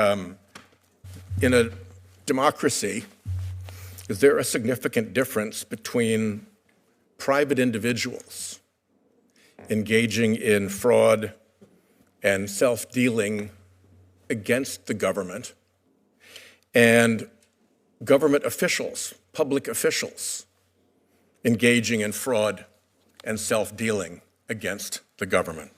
In a democracy, is there a significant difference between private individuals engaging in fraud and self-dealing against the government and government officials, public officials, engaging in fraud and self-dealing against the government?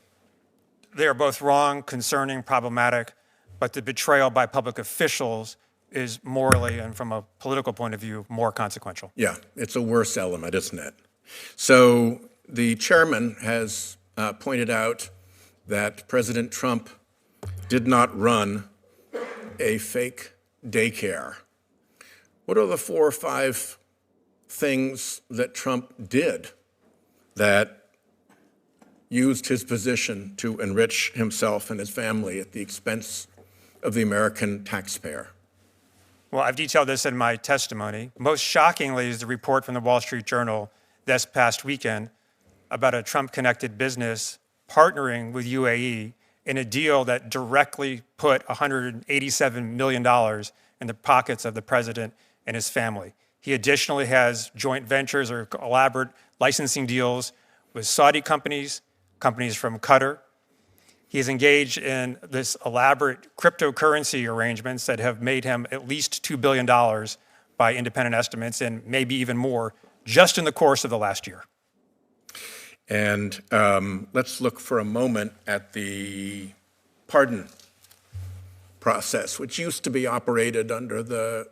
They are both wrong, concerning, problematic, but the betrayal by public officials is morally and from a political point of view more consequential. Yeah, it's a worse element, isn't it? So the chairman has pointed out that President Trump did not run a fake daycare. What are the 4 or 5 things that Trump did that used his position to enrich himself and his family at the expense of the American taxpayer? Well, I've detailed this in my testimony. Most shockingly is the report from the Wall Street Journal this past weekend about a Trump-connected business partnering with UAE in a deal that directly put $187 million in the pockets of the president and his family. He additionally has joint ventures or elaborate licensing deals with Saudi companies, companies from Qatar. He is engaged in this elaborate cryptocurrency arrangements that have made him at least $2 billion by independent estimates, and maybe even more, just in the course of the last year. And let's look for a moment at the pardon process, which used to be operated under the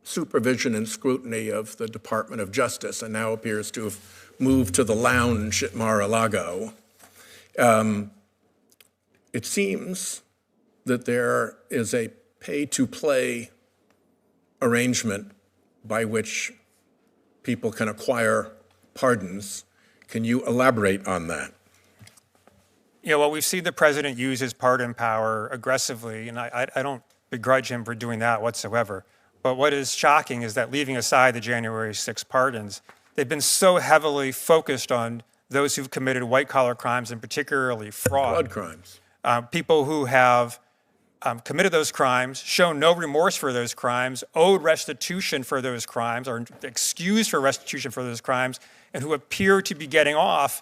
supervision and scrutiny of the Department of Justice and now appears to have moved to the lounge at Mar-a-Lago. It seems that there is a pay-to-play arrangement by which people can acquire pardons. Can you elaborate on that? Yeah, well, we've seen the president use his pardon power aggressively, and I don't begrudge him for doing that whatsoever. But what is shocking is that, leaving aside the January 6 pardons, they've been so heavily focused on those who've committed white-collar crimes, and particularly fraud. Fraud crimes. People who have committed those crimes, shown no remorse for those crimes, owed restitution for those crimes, or excused for restitution for those crimes, and who appear to be getting off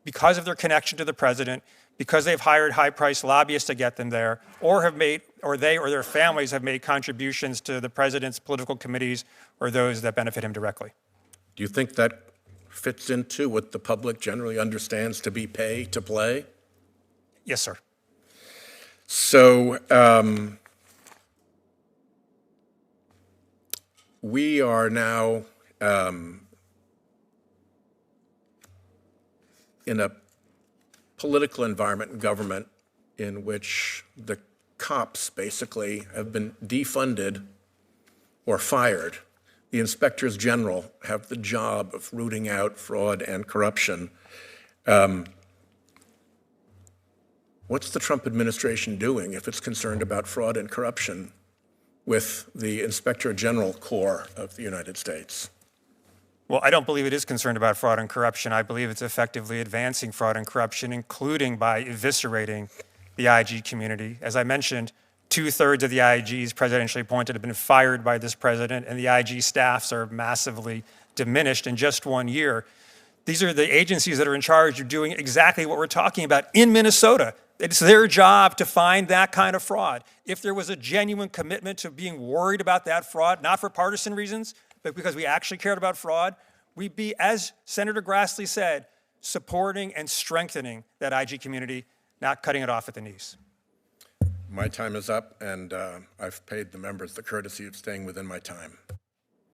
because of their connection to the president, because they've hired high-priced lobbyists to get them there, or have made, or they or their families have made contributions to the president's political committees or those that benefit him directly. Do you think that fits into what the public generally understands to be pay to play? Yes, sir. So we are now in a political environment in government in which the cops basically have been defunded or fired. The inspectors general have the job of rooting out fraud and corruption. What's the Trump administration doing if it's concerned about fraud and corruption with the Inspector General Corps of the United States? Well, I don't believe it is concerned about fraud and corruption. I believe it's effectively advancing fraud and corruption, including by eviscerating the IG community. As I mentioned, 2/3 of the IGs presidentially appointed have been fired by this president, and the IG staffs are massively diminished in just 1 year. These are the agencies that are in charge of doing exactly what we're talking about in Minnesota. It's their job to find that kind of fraud. If there was a genuine commitment to being worried about that fraud, not for partisan reasons, but because we actually cared about fraud, we'd be, as Senator Grassley said, supporting and strengthening that IG community, not cutting it off at the knees. My time is up, and I've paid the members the courtesy of staying within my time.